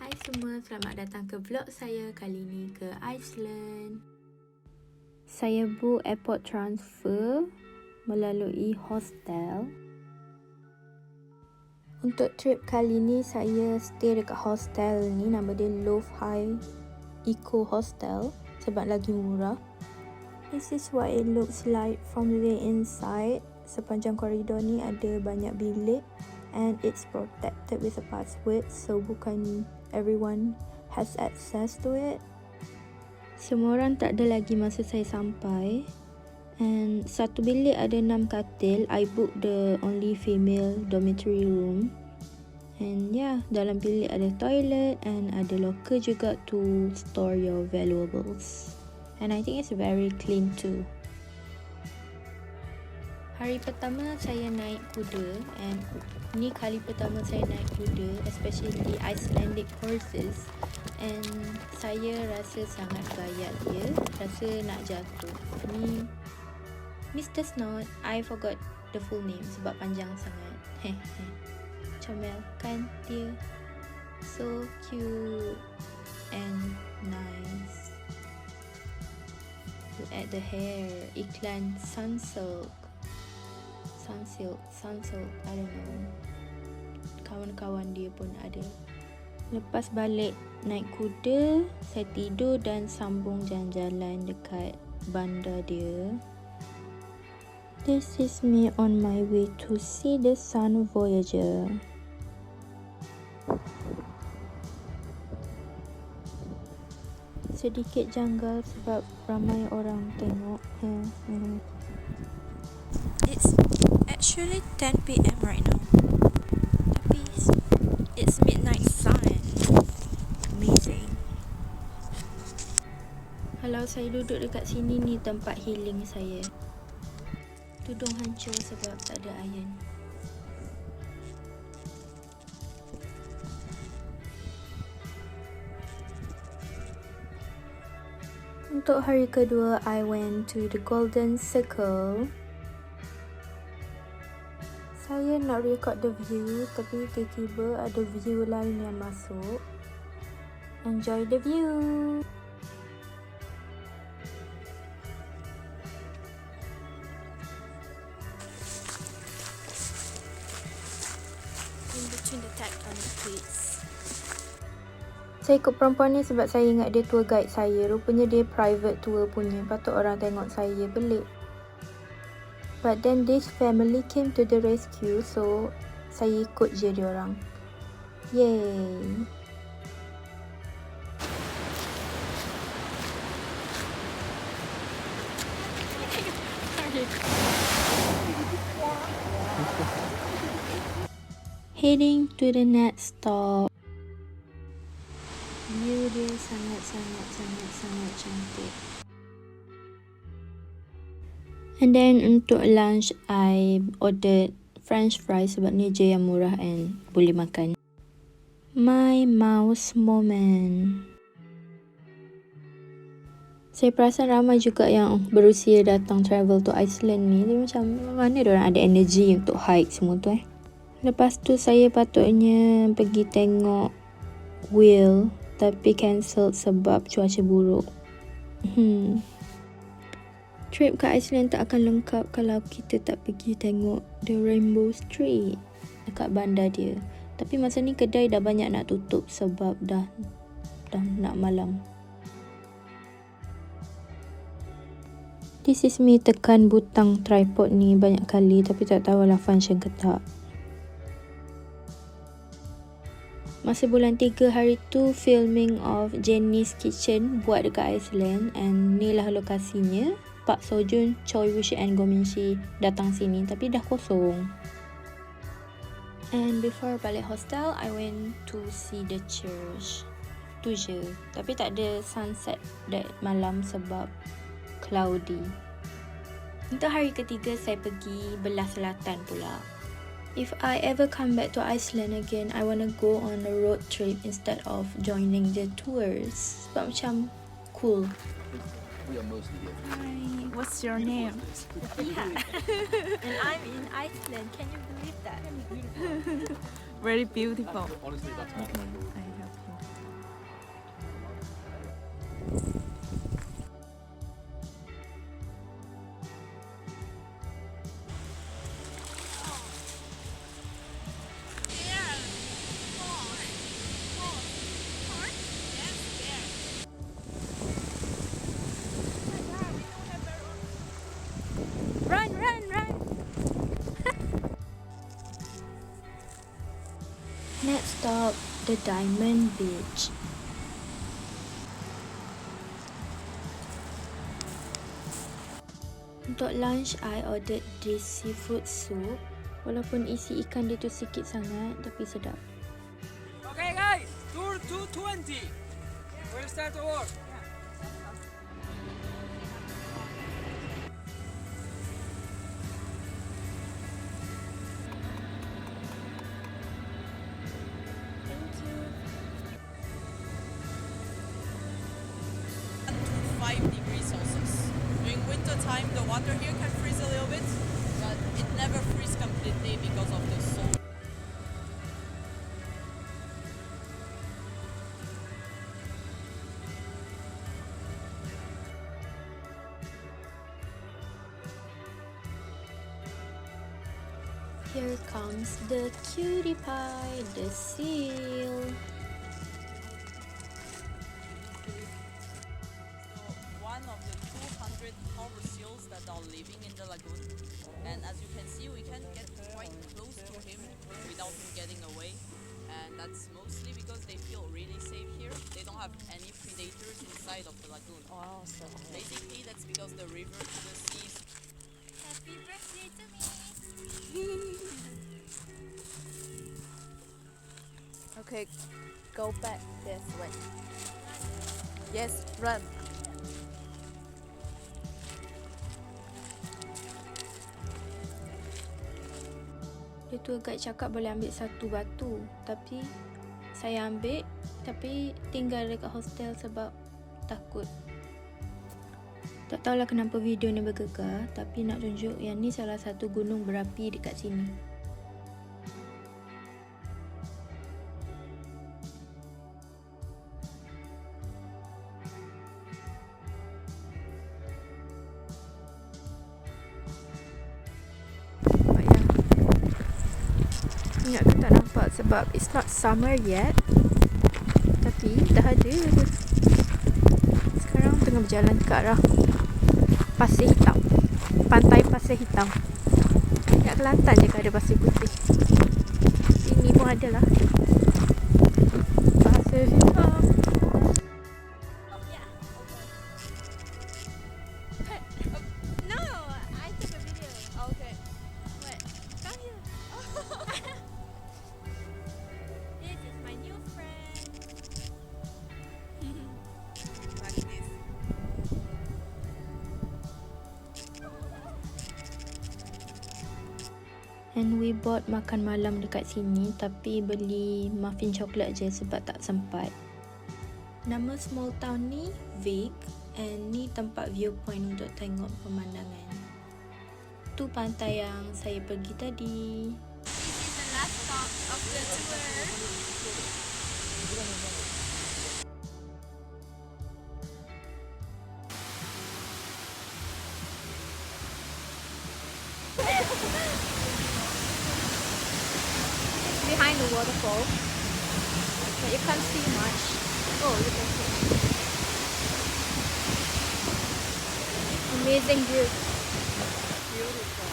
Hai semua, selamat datang ke vlog saya kali ni ke Iceland. Saya book airport transfer melalui hostel. Untuk trip kali ni saya stay dekat hostel ni, nama dia Love High Eco Hostel sebab lagi murah. This is what it looks like from the inside. Sepanjang koridor ni ada banyak bilik and it's protected with a password, so bukan everyone has access to it. Semua orang tak ada lagi masa saya sampai. And satu bilik ada 6 katil. I book the only female dormitory room. And yeah, dalam bilik ada toilet and ada locker juga to store your valuables. And I think it's very clean too. Hari pertama saya naik kuda, and ni kali pertama saya naik kuda, especially Icelandic horses, and saya rasa sangat gayat dia, rasa nak jatuh. Ni Mr. Snot, I forgot the full name sebab panjang sangat. Comel kan dia, so cute and nice. Look at the hair, iklan Sunsilk, I don't know. Kawan-kawan dia pun ada. Lepas balik naik kuda, saya tidur dan sambung jalan-jalan dekat bandar dia. This is me on my way to see the Sun Voyager. Sedikit janggal sebab ramai orang tengok. It's actually 10 PM right now. Tapi it's midnight sun. Amazing. Kalau saya duduk dekat sini ni tempat healing saya. Tudung hancur sebab tak ada iron. Untuk hari kedua, I went to the Golden Circle. Saya nak record the view, tapi tiba-tiba ada view lain yang masuk. Enjoy the view! In between the tectonic plates. Saya ikut perempuan ni sebab saya ingat dia tour guide saya. Rupanya dia private tour punya. Patut orang tengok saya, pelik. But then this family came to the rescue, so saya ikut je diorang. Yay! Heading to the next stop. View dia sangat cantik. And then untuk lunch, I ordered French fries sebab ni je yang murah and boleh makan. My mouse moment. Saya perasan ramai juga yang berusia datang travel to Iceland ni. Dia macam mana diorang ada energy untuk hike semua tu Lepas tu saya patutnya pergi tengok whale tapi cancelled sebab cuaca buruk. Trip ke Iceland tak akan lengkap kalau kita tak pergi tengok the Rainbow Street dekat bandar dia. Tapi masa ni kedai dah banyak nak tutup sebab dah nak malam. This is me tekan butang tripod ni banyak kali tapi tak tahulah function ke tak. Masa bulan 3 hari tu filming of Jenny's Kitchen buat dekat Iceland, and ni lah lokasinya. Pak Sojun, Choi Woo-shik and Go Min-si datang sini tapi dah kosong. And before balik hostel, I went to see the church. Tu je. Tapi tak ada sunset that malam sebab cloudy. Untuk hari ketiga, saya pergi belah selatan pula. If I ever come back to Iceland again, I want to go on a road trip instead of joining the tours. Sebab macam cool. We are mostly here. Hi, what's your name? Yeah. And I'm in Iceland. Can you believe that? Very beautiful. Honestly, that's not my goal. I help you. the Diamond Beach. Untuk lunch, I ordered this seafood soup. Walaupun isi ikan dia tu sikit sangat, tapi sedap. Okay guys, tour 220. We'll start the work. To 5 degrees Celsius. During winter time, the water here can freeze a little bit, but it never freezes completely because of the salt. Here comes the cutie pie, the seal. One of the 200 harbor seals that are living in the lagoon, and as you can see, we can get quite close to him without him getting away, and that's mostly because they feel really safe here. They don't have any predators inside of the lagoon. Wow, so Basically, that's because the river to the sea is happy birthday to me. Okay, go back this way. Yes, run. Dia tour guide cakap boleh ambil satu batu, tapi saya ambil, tapi tinggal dekat hostel sebab takut. Tak tahulah kenapa video ni bergegar, tapi nak tunjuk yang ni salah satu gunung berapi dekat sini. Ingat ke tak nampak sebab it's not summer yet, tapi dah ada. Sekarang tengah berjalan ke arah Pasir Hitam, pantai Pasir Hitam. Kat Kelantan je ada pasir putih. Sini pun ada lah Pasir Hitam. No, I took a video. Okay. What? Come here. This is my new friend. like this. And we bought makan malam dekat sini, tapi beli muffin coklat je sebab tak sempat. Nama small town ni Vic, and ni tempat viewpoint untuk tengok pemandangan. Tu pantai yang saya pergi tadi. This is the last stop of the tour. Behind the waterfall, but you can't see much. Oh, you can see. Amazing view. Beautiful.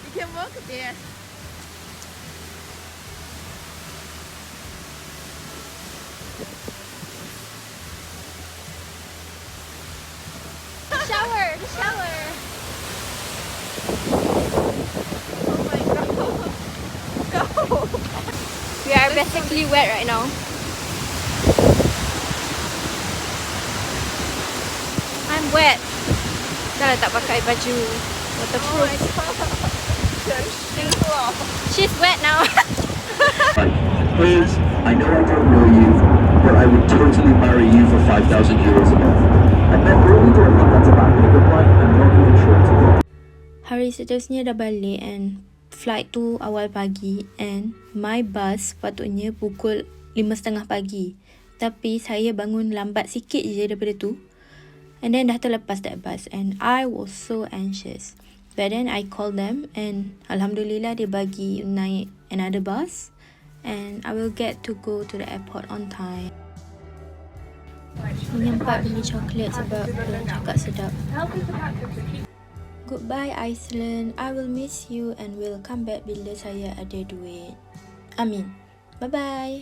You can walk there. Shower! Shower! Oh my god. Go! We are basically wet right now. I'm wet. Dah lah tak pakai baju waterproof. She's wet now. Please, I know I don't know you, but I would totally marry you for 5,000 euros a month. And not only do I think that's a bad pickup line, I'm not even sure it's a good. Hari seterusnya dah balik, and flight tu awal pagi, and my bus patutnya pukul 5.30 pagi. Tapi saya bangun lambat sikit je daripada tu. And then dah terlepas that bus, and I was so anxious. But then I called them, and Alhamdulillah dia bagi naik another bus, and I will get to go to the airport on time. menyempat beli coklat sebab belum cakap sedap. Goodbye Iceland, I will miss you and will come back bila saya ada duit. Amin. Bye bye.